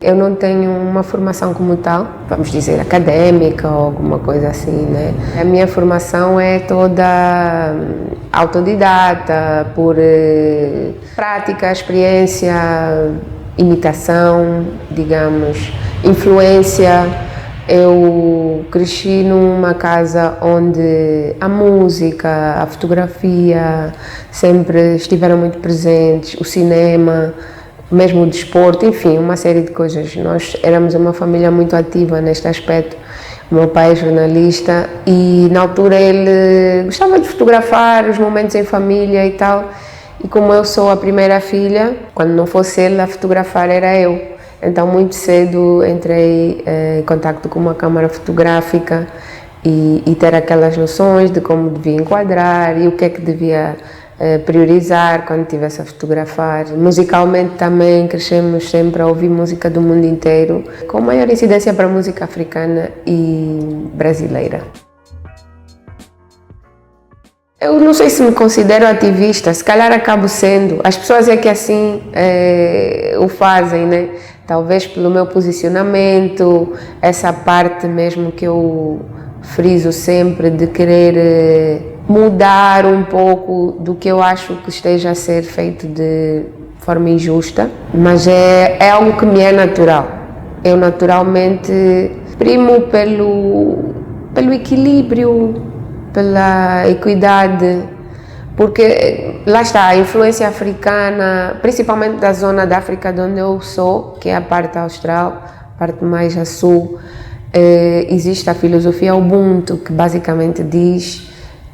Eu não tenho uma formação como tal, vamos dizer, académica ou alguma coisa assim, né? A minha formação é toda autodidata, por prática, experiência, imitação, digamos, influência. Eu cresci numa casa onde a música, a fotografia sempre estiveram muito presentes, o cinema, mesmo o desporto, enfim, uma série de coisas. Nós éramos uma família muito ativa neste aspecto. O meu pai é jornalista e na altura ele gostava de fotografar os momentos em família e tal. E como eu sou a primeira filha, quando não fosse ele a fotografar era eu. Então muito cedo entrei em contacto com uma câmara fotográfica e ter aquelas noções de como devia enquadrar e o que é que devia priorizar quando estivesse a fotografar. Musicalmente também crescemos sempre a ouvir música do mundo inteiro, com maior incidência para a música africana e brasileira. Eu não sei se me considero ativista, se calhar acabo sendo. As pessoas é que assim o fazem, né? Talvez pelo meu posicionamento, essa parte mesmo que eu friso sempre de querer mudar um pouco do que eu acho que esteja a ser feito de forma injusta, mas é algo que me é natural. Eu naturalmente primo pelo equilíbrio, pela equidade, porque lá está, a influência africana, principalmente da zona da África de onde eu sou, que é a parte austral, a parte mais a sul, existe a filosofia Ubuntu, que basicamente diz: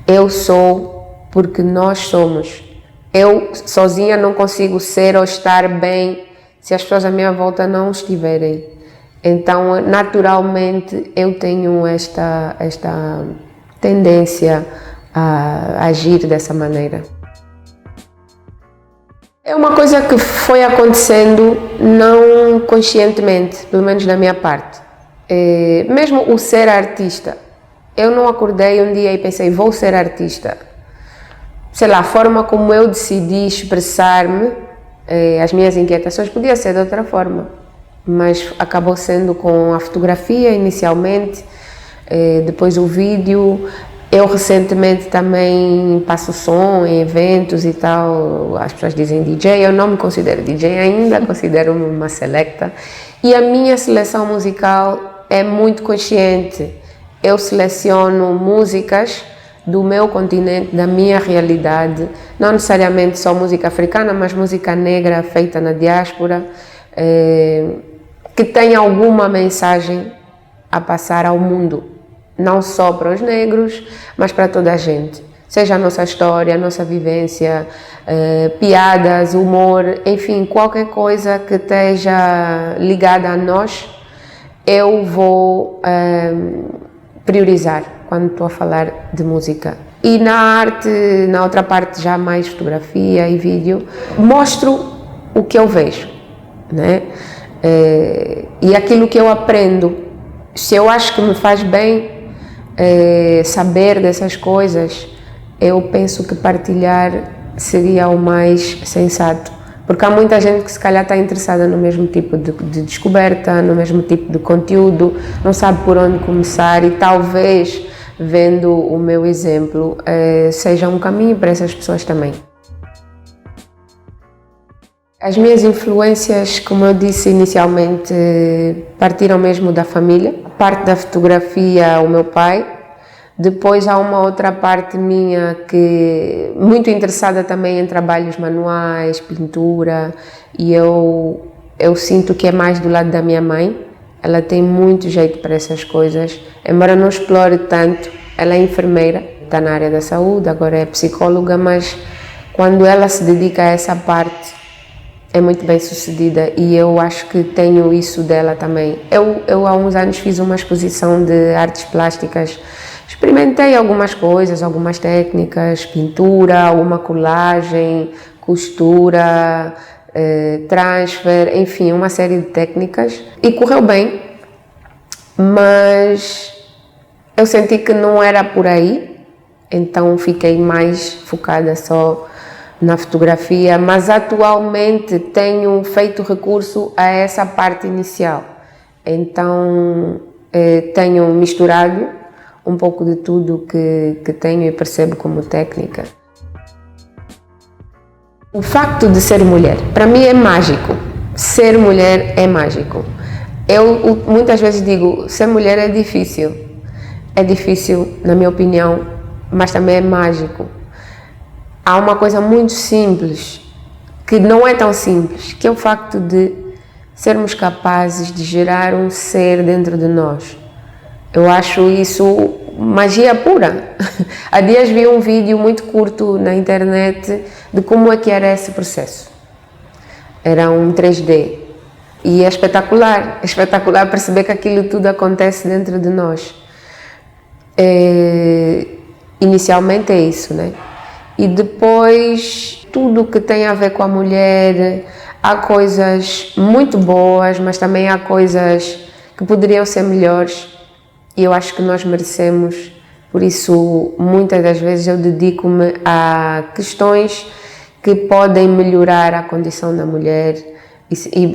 eu sou porque nós somos. Eu sozinha não consigo ser ou estar bem se as pessoas à minha volta não estiverem. Então, naturalmente, eu tenho esta tendência a agir dessa maneira. É uma coisa que foi acontecendo não conscientemente, pelo menos da minha parte. Mesmo o ser artista, eu não acordei um dia e pensei, vou ser artista. Sei lá, a forma como eu decidi expressar-me, as minhas inquietações, podia ser de outra forma, mas acabou sendo com a fotografia inicialmente, depois o vídeo. Eu recentemente também passo som em eventos e tal, as pessoas dizem DJ, eu não me considero DJ ainda, considero-me uma selecta. E a minha seleção musical é muito consciente. Eu seleciono músicas do meu continente, da minha realidade, não necessariamente só música africana, mas música negra feita na diáspora, que tem alguma mensagem a passar ao mundo. Não só para os negros, mas para toda a gente. Seja a nossa história, a nossa vivência, piadas, humor, enfim, qualquer coisa que esteja ligada a nós, eu vou priorizar quando estou a falar de música. E na arte, na outra parte já mais fotografia e vídeo, mostro o que eu vejo, né? E aquilo que eu aprendo. Se eu acho que me faz bem saber dessas coisas, eu penso que partilhar seria o mais sensato, porque há muita gente que se calhar está interessada no mesmo tipo de descoberta, no mesmo tipo de conteúdo, não sabe por onde começar e talvez vendo o meu exemplo seja um caminho para essas pessoas também. As minhas influências, como eu disse inicialmente, partiram mesmo da família. A parte da fotografia, o meu pai. Depois há uma outra parte minha que muito interessada também em trabalhos manuais, pintura, e eu sinto que é mais do lado da minha mãe. Ela tem muito jeito para essas coisas, embora não explore tanto. Ela é enfermeira, está na área da saúde, agora é psicóloga, mas quando ela se dedica a essa parte, é muito bem sucedida e eu acho que tenho isso dela também. Eu há uns anos fiz uma exposição de artes plásticas, experimentei algumas coisas, algumas técnicas, pintura, alguma colagem, costura, transfer, enfim, uma série de técnicas e correu bem, mas eu senti que não era por aí, então fiquei mais focada só na fotografia, mas atualmente tenho feito recurso a essa parte inicial. Então tenho misturado um pouco de tudo que tenho e percebo como técnica. O facto de ser mulher, para mim é mágico. Ser mulher é mágico. Eu muitas vezes digo, ser mulher é difícil. É difícil, na minha opinião, mas também é mágico. Há uma coisa muito simples, que não é tão simples, que é o facto de sermos capazes de gerar um ser dentro de nós. Eu acho isso magia pura. Há dias vi um vídeo muito curto na internet de como é que era esse processo. Era um 3D e é espetacular perceber que aquilo tudo acontece dentro de nós. Inicialmente é isso, né? E depois tudo que tem a ver com a mulher, há coisas muito boas, mas também há coisas que poderiam ser melhores e eu acho que nós merecemos. Por isso, muitas das vezes eu dedico-me a questões que podem melhorar a condição da mulher,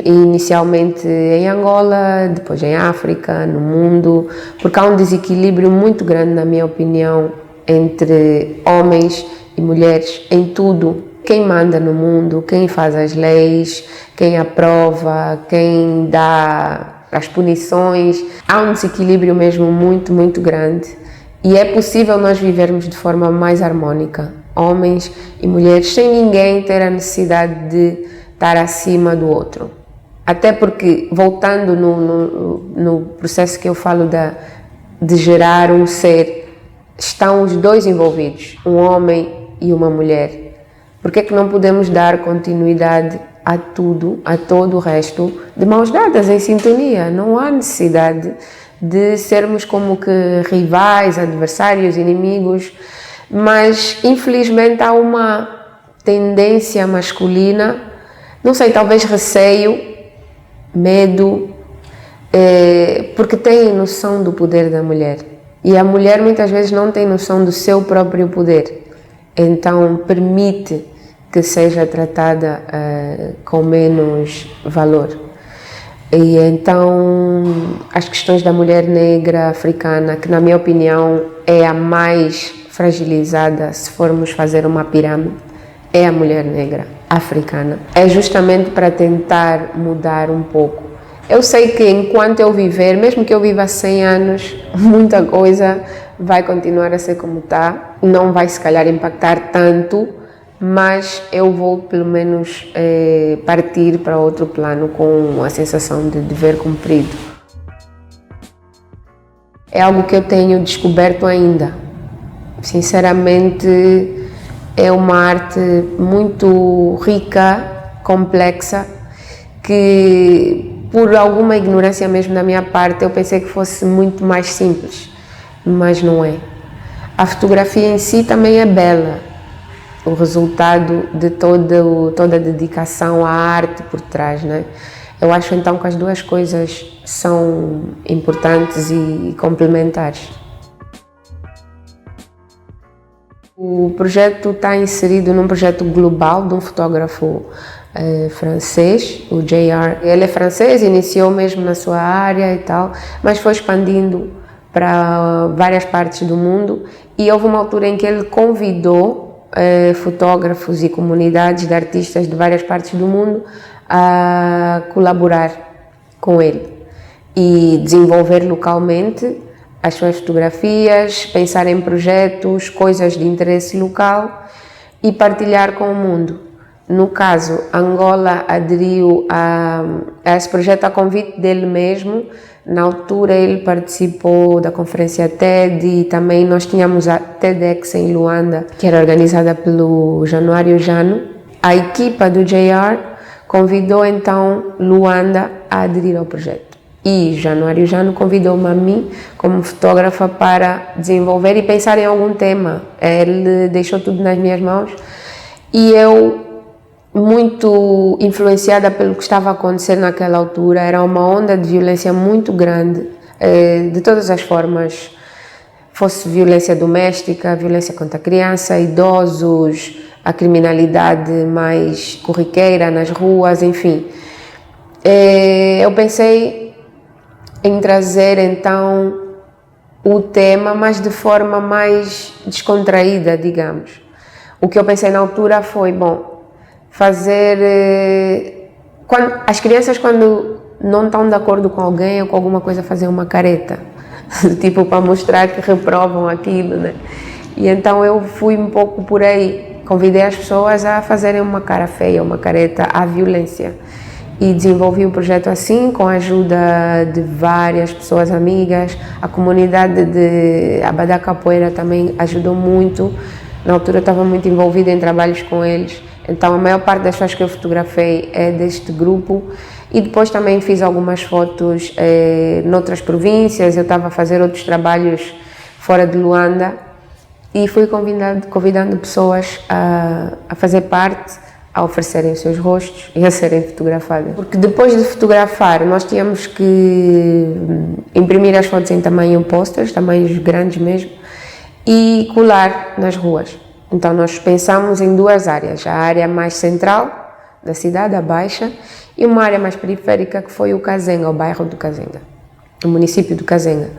inicialmente em Angola, depois em África, no mundo, porque há um desequilíbrio muito grande, na minha opinião, entre homens e mulheres em tudo. Quem manda no mundo, quem faz as leis, quem aprova, quem dá as punições. Há um desequilíbrio mesmo muito, muito grande. E é possível nós vivermos de forma mais harmônica, homens e mulheres, sem ninguém ter a necessidade de estar acima do outro. Até porque, voltando no processo que eu falo de gerar um ser, estão os dois envolvidos, um homem e uma mulher. Por que é que não podemos dar continuidade a tudo, a todo o resto, de mãos dadas, em sintonia? Não há necessidade de sermos como que rivais, adversários, inimigos, mas infelizmente há uma tendência masculina, não sei, talvez receio, medo, porque tem noção do poder da mulher. E a mulher muitas vezes não tem noção do seu próprio poder. Então permite que seja tratada com menos valor. E então as questões da mulher negra africana, que na minha opinião é a mais fragilizada, se formos fazer uma pirâmide, é a mulher negra africana. É justamente para tentar mudar um pouco. Eu sei que enquanto eu viver, mesmo que eu viva 100 anos, muita coisa vai continuar a ser como está, não vai se calhar impactar tanto, mas eu vou pelo menos partir para outro plano com a sensação de dever cumprido. É algo que eu tenho descoberto ainda. Sinceramente, é uma arte muito rica, complexa, que por alguma ignorância mesmo da minha parte eu pensei que fosse muito mais simples, mas não é. A fotografia em si também é bela, o resultado de toda a dedicação à arte por trás, né? Eu acho então que as duas coisas são importantes e complementares. O projeto está inserido num projeto global de um fotógrafo francês, o JR. Ele é francês, iniciou mesmo na sua área e tal, mas foi expandindo para várias partes do mundo e houve uma altura em que ele convidou fotógrafos e comunidades de artistas de várias partes do mundo a colaborar com ele e desenvolver localmente as suas fotografias, pensar em projetos, coisas de interesse local e partilhar com o mundo. No caso, Angola aderiu a esse projeto a convite dele mesmo. Na altura ele participou da conferência TED e também nós tínhamos a TEDx em Luanda, que era organizada pelo Januário Jano. A equipa do JR convidou então Luanda a aderir ao projeto. E Januário Jano convidou-me a mim como fotógrafa para desenvolver e pensar em algum tema. Ele deixou tudo nas minhas mãos e eu, muito influenciada pelo que estava a acontecer naquela altura, era uma onda de violência muito grande, de todas as formas, fosse violência doméstica, violência contra a criança, idosos, a criminalidade mais corriqueira nas ruas, enfim. Eu pensei em trazer então o tema, mas de forma mais descontraída, digamos. O que eu pensei na altura foi, bom, fazer... as crianças, quando não estão de acordo com alguém ou com alguma coisa, fazer uma careta, tipo para mostrar que reprovam aquilo, né? E então eu fui um pouco por aí, convidei as pessoas a fazerem uma cara feia, uma careta à violência. E desenvolvi o projeto assim, com a ajuda de várias pessoas amigas. A comunidade de Abadá Capoeira também ajudou muito. Na altura eu estava muito envolvida em trabalhos com eles, então a maior parte das pessoas que eu fotografei é deste grupo. E depois também fiz algumas fotos noutras províncias. Eu estava a fazer outros trabalhos fora de Luanda e fui convidando pessoas a fazer parte, a oferecerem os seus rostos e a serem fotografadas. Porque depois de fotografar, nós tínhamos que imprimir as fotos em tamanho posters, tamanhos grandes mesmo, e colar nas ruas. Então nós pensamos em duas áreas, a área mais central da cidade, a Baixa, e uma área mais periférica que foi o Kazenga, o bairro do Kazenga, o município do Kazenga.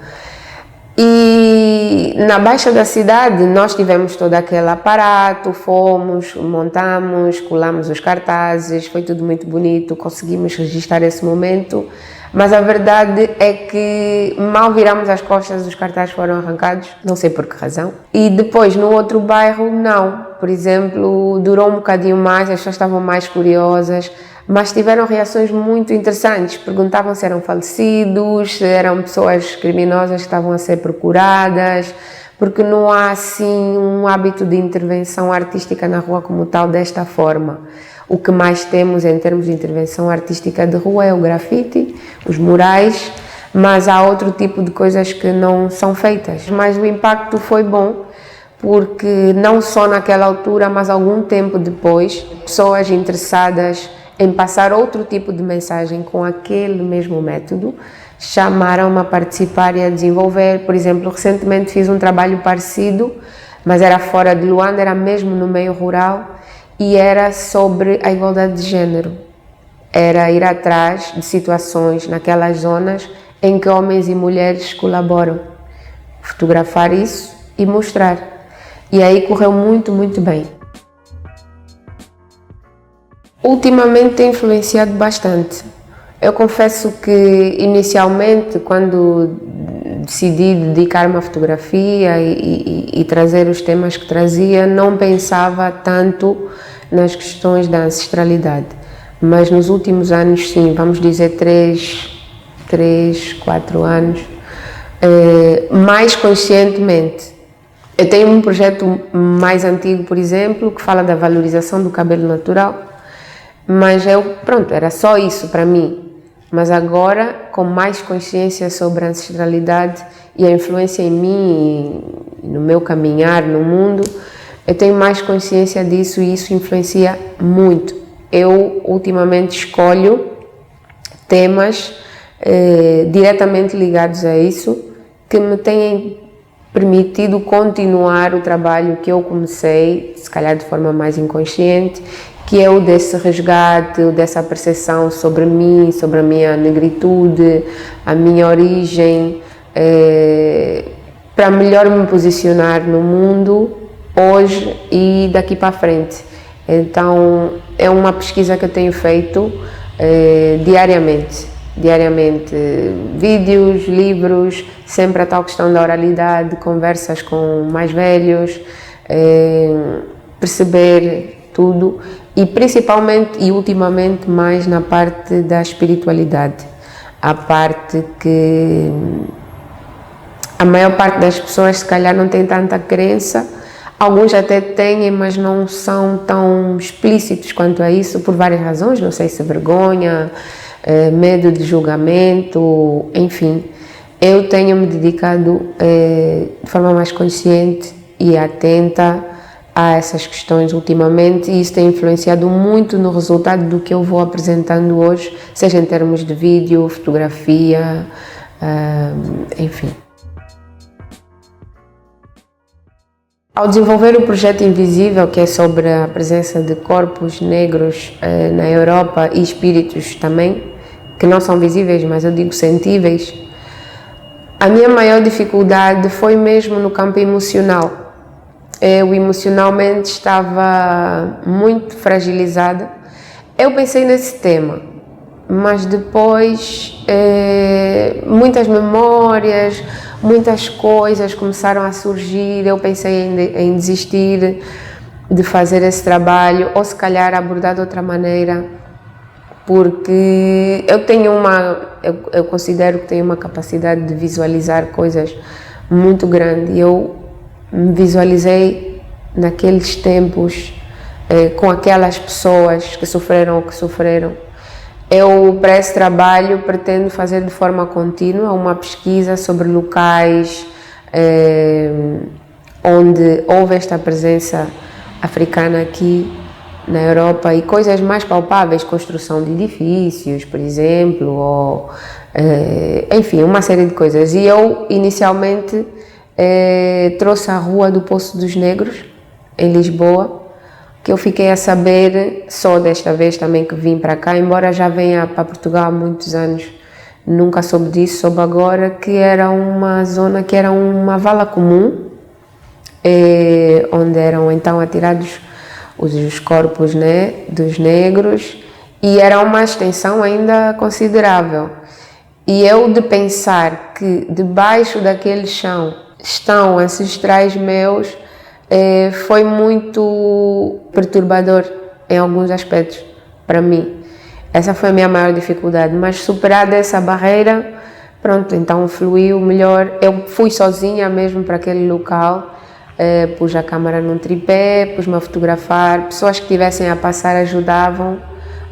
E na Baixa da cidade nós tivemos todo aquele aparato, fomos, montamos, colamos os cartazes, foi tudo muito bonito, conseguimos registrar esse momento, mas a verdade é que mal viramos as costas, os cartazes foram arrancados, não sei por que razão. E depois no outro bairro não, por exemplo, durou um bocadinho mais, as pessoas estavam mais curiosas, mas tiveram reações muito interessantes. Perguntavam se eram falecidos, se eram pessoas criminosas que estavam a ser procuradas, porque não há assim um hábito de intervenção artística na rua como tal desta forma. O que mais temos em termos de intervenção artística de rua é o grafite, os murais, mas há outro tipo de coisas que não são feitas. Mas o impacto foi bom, porque não só naquela altura, mas algum tempo depois, pessoas interessadas em passar outro tipo de mensagem com aquele mesmo método, chamaram-me a participar e a desenvolver. Por exemplo, recentemente fiz um trabalho parecido, mas era fora de Luanda, era mesmo no meio rural, e era sobre a igualdade de género. Era ir atrás de situações naquelas zonas em que homens e mulheres colaboram, fotografar isso e mostrar. E aí correu muito, muito bem. Ultimamente tem influenciado bastante. Eu confesso que inicialmente, quando decidi dedicar-me à fotografia e trazer os temas que trazia, não pensava tanto nas questões da ancestralidade. Mas nos últimos anos, sim, vamos dizer 4 anos, mais conscientemente. Eu tenho um projeto mais antigo, por exemplo, que fala da valorização do cabelo natural, mas era só isso para mim. Mas agora, com mais consciência sobre a ancestralidade e a influência em mim e no meu caminhar no mundo, eu tenho mais consciência disso e isso influencia muito. Eu, ultimamente, escolho temas diretamente ligados a isso, que me têm permitido continuar o trabalho que eu comecei, se calhar de forma mais inconsciente, que é o desse resgate, o dessa percepção sobre mim, sobre a minha negritude, a minha origem, para melhor me posicionar no mundo hoje e daqui para frente. Então é uma pesquisa que eu tenho feito diariamente, vídeos, livros, sempre a tal questão da oralidade, conversas com mais velhos, perceber tudo e principalmente e ultimamente mais na parte da espiritualidade, a parte que a maior parte das pessoas se calhar não tem tanta crença, alguns até têm, mas não são tão explícitos quanto a isso por várias razões, não sei se vergonha, medo de julgamento, enfim. Eu tenho me dedicado de forma mais consciente e atenta a essas questões ultimamente e isso tem influenciado muito no resultado do que eu vou apresentando hoje, seja em termos de vídeo, fotografia, enfim. Ao desenvolver o projeto Invisível, que é sobre a presença de corpos negros na Europa e espíritos também, que não são visíveis, mas eu digo sentíveis, a minha maior dificuldade foi mesmo no campo emocional. Eu emocionalmente estava muito fragilizada. Eu pensei nesse tema, mas depois muitas memórias, muitas coisas começaram a surgir. Eu pensei em desistir de fazer esse trabalho, ou se calhar abordar de outra maneira, porque eu considero que tenho uma capacidade de visualizar coisas muito grande. Eu me visualizei naqueles tempos com aquelas pessoas que sofreram o que sofreram. Eu, para esse trabalho, pretendo fazer de forma contínua uma pesquisa sobre locais onde houve esta presença africana aqui na Europa e coisas mais palpáveis, construção de edifícios, por exemplo, ou enfim, uma série de coisas. E eu, inicialmente, trouxe a Rua do Poço dos Negros, em Lisboa, que eu fiquei a saber só desta vez também que vim para cá, embora já venha para Portugal há muitos anos, nunca soube disso, soube agora que era uma zona, que era uma vala comum, onde eram então atirados os corpos, né, dos negros, e era uma extensão ainda considerável. E eu, de pensar que debaixo daquele chão estão ancestrais meus, foi muito perturbador em alguns aspectos para mim. Essa foi a minha maior dificuldade, mas superada essa barreira, pronto, então fluiu melhor. Eu fui sozinha mesmo para aquele local, pus a câmera num tripé, pus-me a fotografar, pessoas que estivessem a passar ajudavam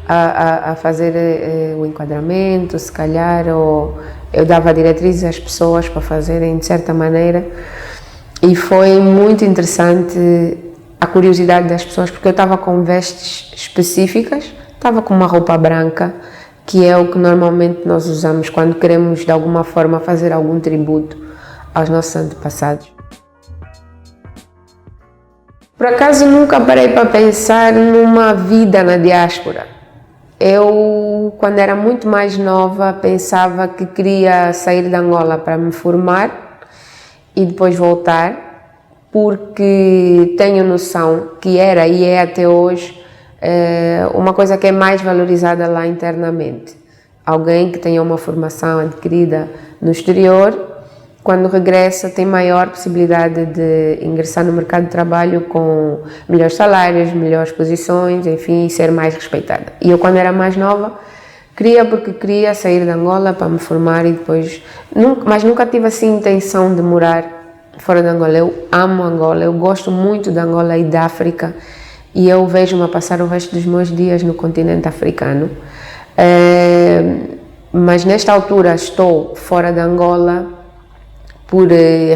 a fazer o enquadramento, se calhar, ou eu dava diretrizes às pessoas para fazerem de certa maneira. E foi muito interessante a curiosidade das pessoas, porque eu estava com vestes específicas, estava com uma roupa branca, que é o que normalmente nós usamos quando queremos de alguma forma fazer algum tributo aos nossos antepassados. Por acaso nunca parei para pensar numa vida na diáspora. Eu, quando era muito mais nova, pensava que queria sair de Angola para me formar e depois voltar, porque tenho noção que era e é até hoje uma coisa que é mais valorizada lá internamente. Alguém que tenha uma formação adquirida no exterior, quando regressa tem maior possibilidade de ingressar no mercado de trabalho com melhores salários, melhores posições, enfim, e ser mais respeitada. E eu, quando era mais nova, queria sair de Angola para me formar e depois, mas nunca tive assim intenção de morar fora de Angola. Eu amo Angola, eu gosto muito de Angola e da África e eu vejo-me a passar o resto dos meus dias no continente africano. Mas nesta altura estou fora de Angola por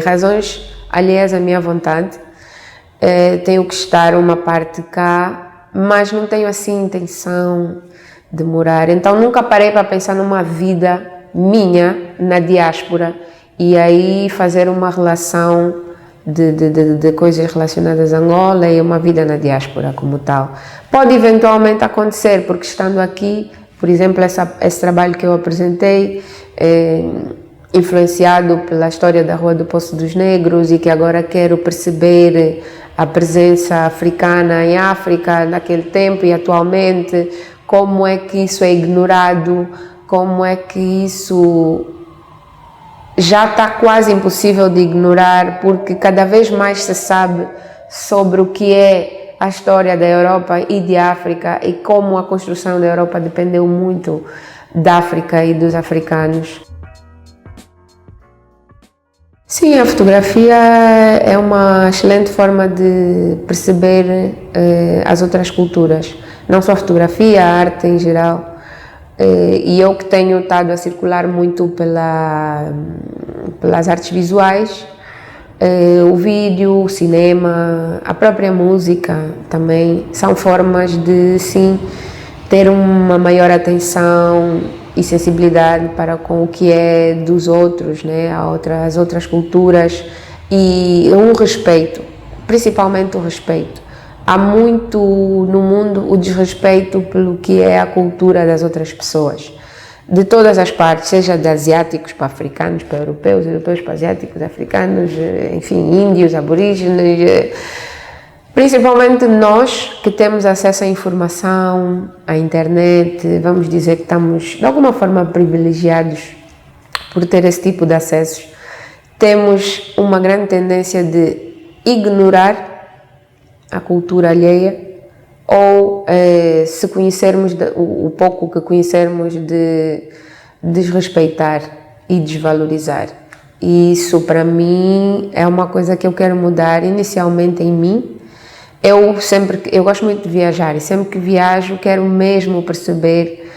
razões alheias à minha vontade. Tenho que estar uma parte cá, mas não tenho assim intenção de morar. Então nunca parei para pensar numa vida minha na diáspora e aí fazer uma relação de coisas relacionadas a Angola e uma vida na diáspora como tal. Pode eventualmente acontecer, porque estando aqui, por exemplo, esse trabalho que eu apresentei, influenciado pela história da Rua do Poço dos Negros e que agora quero perceber a presença africana em África naquele tempo e atualmente, como é que isso é ignorado, como é que isso já está quase impossível de ignorar, porque cada vez mais se sabe sobre o que é a história da Europa e de África e como a construção da Europa dependeu muito da África e dos africanos. Sim, a fotografia é uma excelente forma de perceber as outras culturas, não só a fotografia, a arte em geral. E eu que tenho estado a circular muito pelas artes visuais, o vídeo, o cinema, a própria música também, são formas de, sim, ter uma maior atenção e sensibilidade para com o que é dos outros, né, as outras culturas, e um respeito principalmente o respeito. Há muito no mundo o desrespeito pelo que é a cultura das outras pessoas, de todas as partes, seja de asiáticos para africanos, para europeus, europeus para asiáticos, africanos, enfim, índios, aborígenes, principalmente nós que temos acesso à informação, à internet, vamos dizer que estamos de alguma forma privilegiados por ter esse tipo de acessos, temos uma grande tendência de ignorar a cultura alheia ou, se conhecermos o pouco que conhecermos, de desrespeitar e desvalorizar. E isso para mim é uma coisa que eu quero mudar inicialmente em mim. Eu gosto muito de viajar e sempre que viajo quero mesmo perceber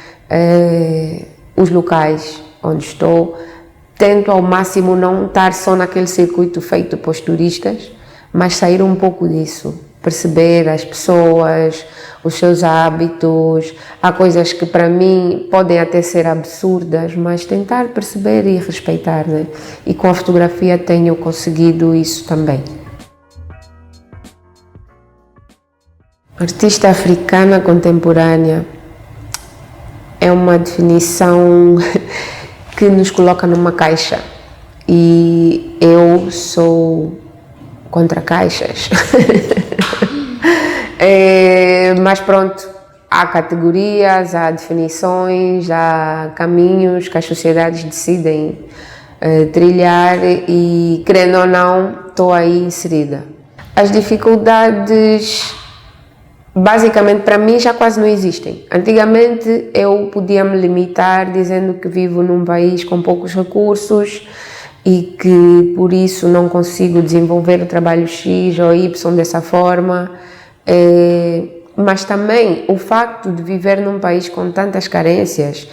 os locais onde estou. Tento ao máximo não estar só naquele circuito feito para os turistas, mas sair um pouco disso, perceber as pessoas, os seus hábitos. Há coisas que para mim podem até ser absurdas, mas tentar perceber e respeitar, né? E com a fotografia tenho conseguido isso também. Artista africana contemporânea é uma definição que nos coloca numa caixa e eu sou contra caixas. Mas pronto, há categorias, há definições, há caminhos que as sociedades decidem trilhar e, querendo ou não, estou aí inserida. As dificuldades, basicamente, para mim já quase não existem. Antigamente eu podia me limitar dizendo que vivo num país com poucos recursos e que por isso não consigo desenvolver o trabalho X ou Y dessa forma, mas também o facto de viver num país com tantas carências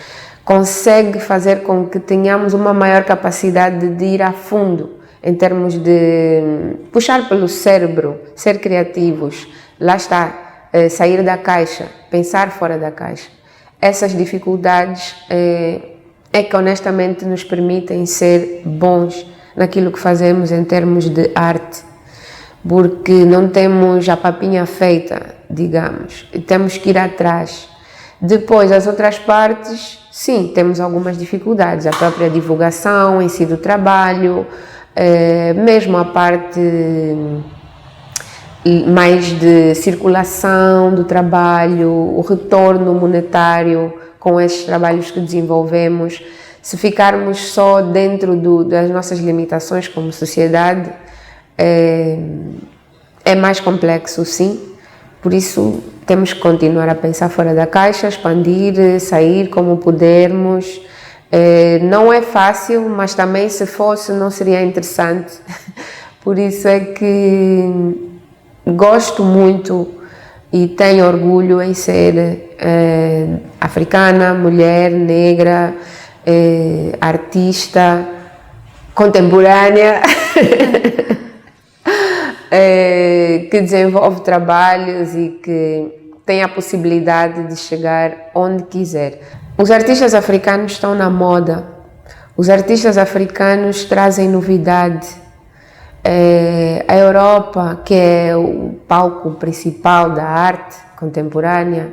consegue fazer com que tenhamos uma maior capacidade de ir a fundo em termos de puxar pelo cérebro, ser criativos, lá está, sair da caixa, pensar fora da caixa. Essas dificuldades é que honestamente nos permitem ser bons naquilo que fazemos em termos de arte, porque não temos a papinha feita, digamos, e temos que ir atrás. Depois, as outras partes, sim, temos algumas dificuldades, a própria divulgação em si do trabalho, mesmo a parte mais de circulação do trabalho, o retorno monetário com esses trabalhos que desenvolvemos. Se ficarmos só dentro das nossas limitações como sociedade, é mais complexo, sim. Por isso temos que continuar a pensar fora da caixa, expandir, sair como pudermos. Não é fácil, mas também se fosse não seria interessante. Por isso é que gosto muito e tenho orgulho em ser africana, mulher, negra, artista, contemporânea, que desenvolve trabalhos e que tem a possibilidade de chegar onde quiser. Os artistas africanos estão na moda, os artistas africanos trazem novidade. A Europa, que é o palco principal da arte contemporânea,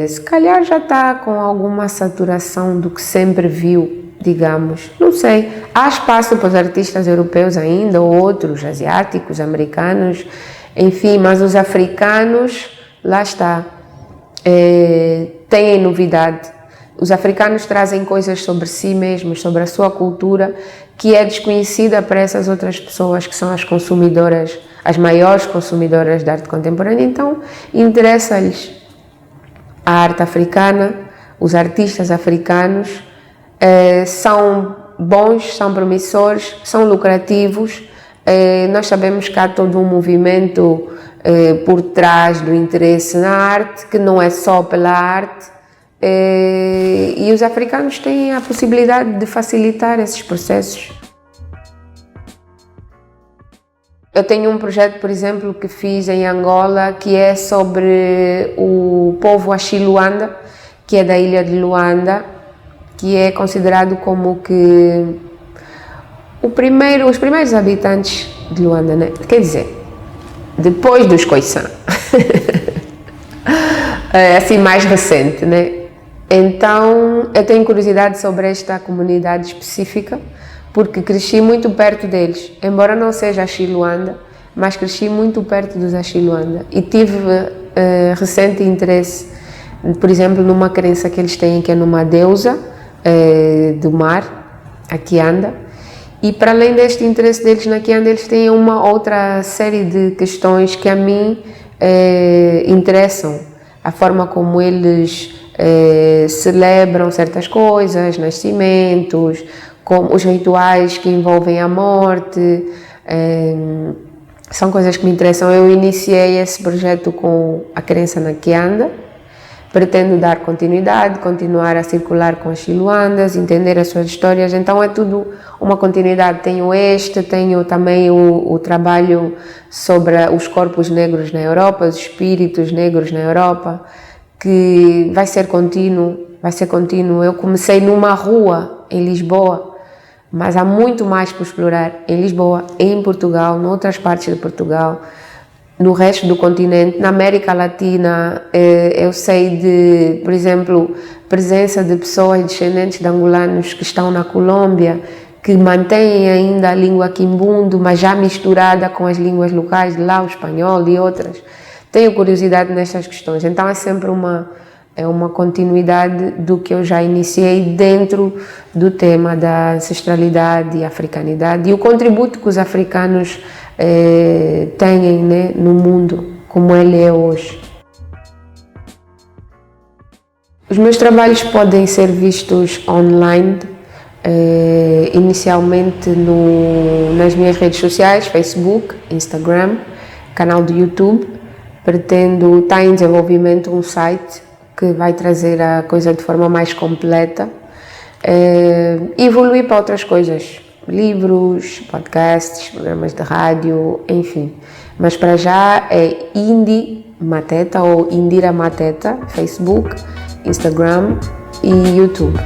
se calhar já está com alguma saturação do que sempre viu, digamos. Não sei, há espaço para os artistas europeus ainda, ou outros, asiáticos, americanos, enfim, mas os africanos, lá está, têm novidade. Os africanos trazem coisas sobre si mesmos, sobre a sua cultura, que é desconhecida para essas outras pessoas que são as consumidoras, as maiores consumidoras de arte contemporânea. Então, interessa-lhes a arte africana, os artistas africanos, são bons, são promissores, são lucrativos. Nós sabemos que há todo um movimento por trás do interesse na arte, que não é só pela arte. E os africanos têm a possibilidade de facilitar esses processos. Eu tenho um projeto, por exemplo, que fiz em Angola, que é sobre o povo Axi Luanda, que é da ilha de Luanda, que é considerado como que os primeiros habitantes de Luanda, né? Quer dizer, depois dos Khoisan. É assim, mais recente, né? Então, eu tenho curiosidade sobre esta comunidade específica, porque cresci muito perto deles, embora não seja Axi Luanda, mas cresci muito perto dos Axi Luanda e tive recente interesse, por exemplo, numa crença que eles têm, que é numa deusa do mar, a Kianda, e para além deste interesse deles na Kianda, eles têm uma outra série de questões que a mim interessam, a forma como eles celebram certas coisas, nascimentos, como os rituais que envolvem a morte, são coisas que me interessam. Eu iniciei esse projeto com a crença na Kianda, pretendo dar continuidade, continuar a circular com as Xiluandas, entender as suas histórias, então é tudo uma continuidade. Tenho também o trabalho sobre os corpos negros na Europa, os espíritos negros na Europa, que vai ser contínuo. Eu comecei numa rua em Lisboa, mas há muito mais por explorar em Lisboa, em Portugal, em outras partes de Portugal, no resto do continente. Na América Latina, eu sei de, por exemplo, presença de pessoas descendentes de angolanos que estão na Colômbia, que mantêm ainda a língua quimbundo, mas já misturada com as línguas locais de lá, o espanhol e outras. Tenho curiosidade nestas questões, então é sempre uma continuidade do que eu já iniciei dentro do tema da ancestralidade e africanidade e o contributo que os africanos têm, né, no mundo como ele é hoje. Os meus trabalhos podem ser vistos online, inicialmente nas minhas redes sociais, Facebook, Instagram, canal do YouTube. Pretendo estar em desenvolvimento um site que vai trazer a coisa de forma mais completa e evoluir para outras coisas, livros, podcasts, programas de rádio, enfim. Mas para já é Indi Mateta ou Indira Mateta, Facebook, Instagram e YouTube.